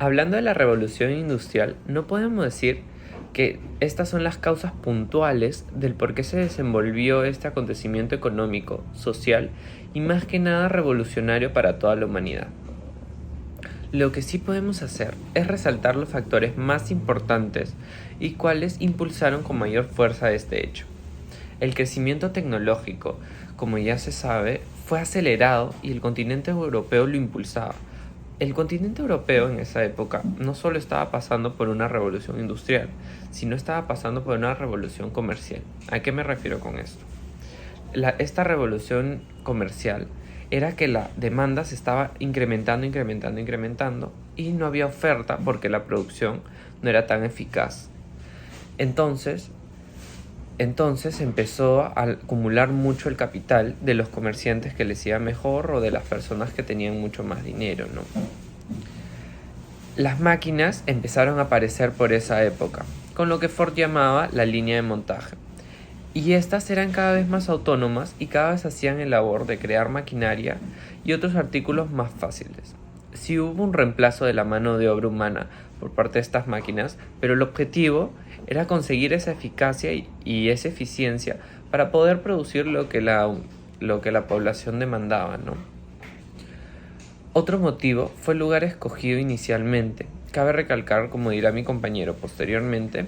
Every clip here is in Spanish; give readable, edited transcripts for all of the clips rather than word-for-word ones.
Hablando de la revolución industrial, no podemos decir que estas son las causas puntuales del por qué se desenvolvió este acontecimiento económico, social y más que nada revolucionario para toda la humanidad. Lo que sí podemos hacer es resaltar los factores más importantes y cuáles impulsaron con mayor fuerza este hecho. El crecimiento tecnológico, como ya se sabe, fue acelerado y el continente europeo lo impulsaba. El continente europeo en esa época no solo estaba pasando por una revolución industrial, sino estaba pasando por una revolución comercial. ¿A qué me refiero con esto? Esta revolución comercial era que la demanda se estaba incrementando y no había oferta porque la producción no era tan eficaz. Entonces, empezó a acumular mucho el capital de los comerciantes que les iba mejor o de las personas que tenían mucho más dinero, ¿no? Las máquinas empezaron a aparecer por esa época, con lo que Ford llamaba la línea de montaje. Y estas eran cada vez más autónomas y cada vez hacían el labor de crear maquinaria y otros artículos más fáciles. Sí hubo un reemplazo de la mano de obra humana por parte de estas máquinas, pero el objetivo era conseguir esa eficacia y esa eficiencia para poder producir lo que la población demandaba, ¿no? Otro motivo fue el lugar escogido inicialmente. Cabe recalcar, como dirá mi compañero posteriormente,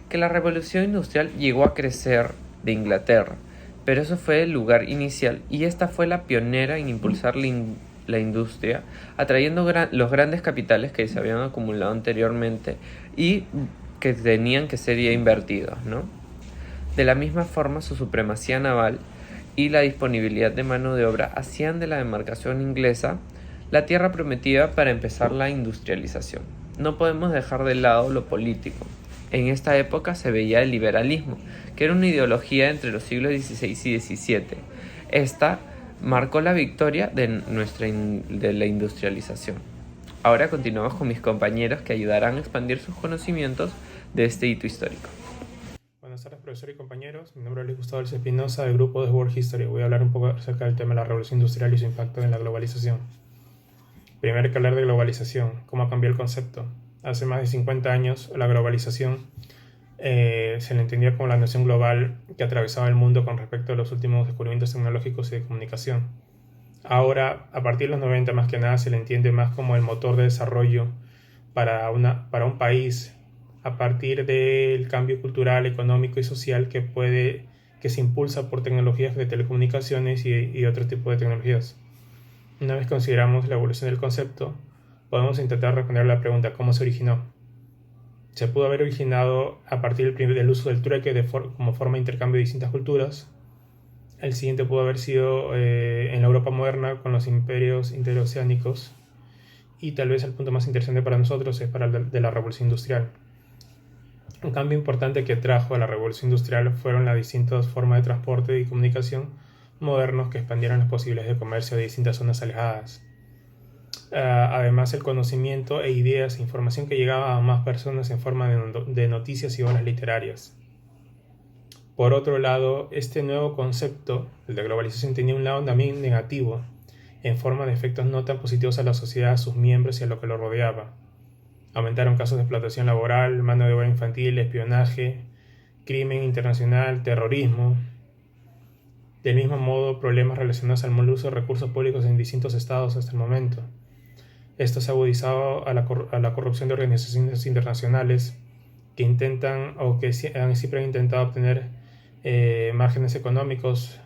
que la revolución industrial llegó a crecer de Inglaterra, pero eso fue el lugar inicial y esta fue la pionera en impulsar la industria, atrayendo los grandes capitales que se habían acumulado anteriormente y que tenían que ser ya invertidos, ¿no? De la misma forma, su supremacía naval y la disponibilidad de mano de obra hacían de la demarcación inglesa la tierra prometida para empezar la industrialización. No podemos dejar de lado lo político. En esta época se veía el liberalismo, que era una ideología entre los siglos XVI y XVII. Esta marcó la victoria de la industrialización. Ahora continuamos con mis compañeros que ayudarán a expandir sus conocimientos de este hito histórico. Buenas tardes, profesor y compañeros. Mi nombre es Luis Gustavo Alce Espinosa, del grupo de World History. Voy a hablar un poco acerca del tema de la revolución industrial y su impacto en la globalización. Primero hay que hablar de globalización, cómo ha cambiado el concepto. Hace más de 50 años, la globalización se le entendía como la noción global que atravesaba el mundo con respecto a los últimos descubrimientos tecnológicos y de comunicación. Ahora, a partir de los 90, más que nada, se le entiende más como el motor de desarrollo para un país, a partir del cambio cultural, económico y social que se impulsa por tecnologías de telecomunicaciones y otro tipo de tecnologías. Una vez consideramos la evolución del concepto, podemos intentar responder a la pregunta ¿cómo se originó? Se pudo haber originado a partir del uso del trueque como forma de intercambio de distintas culturas. El siguiente pudo haber sido en la Europa moderna con los imperios interoceánicos. Y tal vez el punto más interesante para nosotros es para el de la revolución industrial. Un cambio importante que trajo a la revolución industrial fueron las distintas formas de transporte y comunicación modernos que expandieron las posibilidades de comercio de distintas zonas alejadas. Además, el conocimiento e ideas e información que llegaba a más personas en forma de noticias y obras literarias. Por otro lado, este nuevo concepto, el de globalización, tenía un lado también negativo, en forma de efectos no tan positivos a la sociedad, a sus miembros y a lo que lo rodeaba. Aumentaron casos de explotación laboral, mano de obra infantil, espionaje, crimen internacional, terrorismo. Del mismo modo, problemas relacionados al mal uso de recursos públicos en distintos estados hasta el momento. Esto se ha agudizado a la corrupción de organizaciones internacionales que intentan o que siempre han intentado obtener márgenes económicos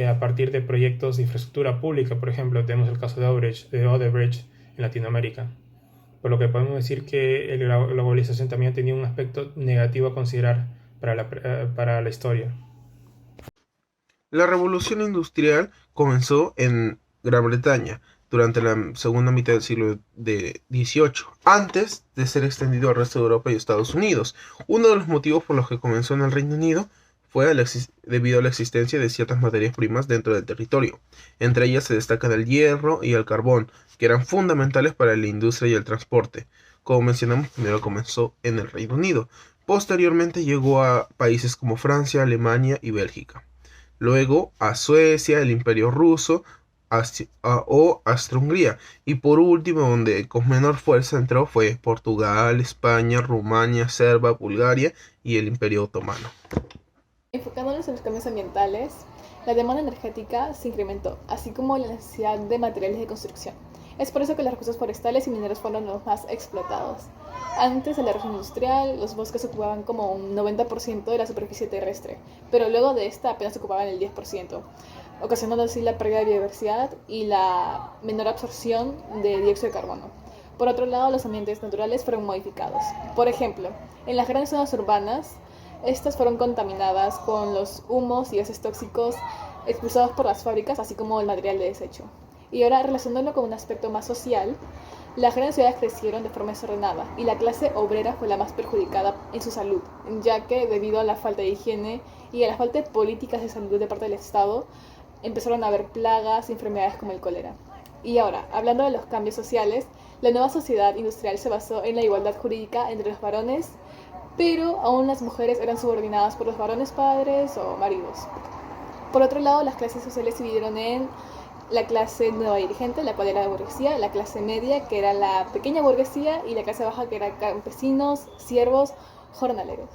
a partir de proyectos de infraestructura pública. Por ejemplo, tenemos el caso de Odebrecht en Latinoamérica. Por lo que podemos decir que la globalización también ha tenido un aspecto negativo a considerar para la historia. La revolución industrial comenzó en Gran Bretaña durante la segunda mitad del siglo XVIII, antes de ser extendido al resto de Europa y Estados Unidos. Uno de los motivos por los que comenzó en el Reino Unido fue debido a la existencia de ciertas materias primas dentro del territorio. Entre ellas se destacan el hierro y el carbón, que eran fundamentales para la industria y el transporte. Como mencionamos, primero comenzó en el Reino Unido. Posteriormente llegó a países como Francia, Alemania y Bélgica. Luego a Suecia, el Imperio Ruso, o Austria-Hungría. Y por último, donde con menor fuerza entró fue Portugal, España, Rumania, Serbia, Bulgaria y el Imperio Otomano. Enfocándonos en los cambios ambientales, la demanda energética se incrementó, así como la necesidad de materiales de construcción. Es por eso que los recursos forestales y mineros fueron los más explotados. Antes de la región industrial, los bosques ocupaban como un 90% de la superficie terrestre, pero luego de esta apenas ocupaban el 10%, ocasionando así la pérdida de biodiversidad y la menor absorción de dióxido de carbono. Por otro lado, los ambientes naturales fueron modificados. Por ejemplo, en las grandes zonas urbanas, estas fueron contaminadas con los humos y gases tóxicos expulsados por las fábricas, así como el material de desecho. Y ahora, relacionándolo con un aspecto más social, las grandes ciudades crecieron de forma desordenada y la clase obrera fue la más perjudicada en su salud, ya que debido a la falta de higiene y a la falta de políticas de salud de parte del Estado, empezaron a haber plagas y enfermedades como el cólera. Y ahora, hablando de los cambios sociales, la nueva sociedad industrial se basó en la igualdad jurídica entre los varones, pero aún las mujeres eran subordinadas por los varones padres o maridos. Por otro lado, las clases sociales se dividieron en la clase nueva dirigente, la cual era la burguesía, la clase media, que era la pequeña burguesía, y la clase baja, que era campesinos, siervos, jornaleros.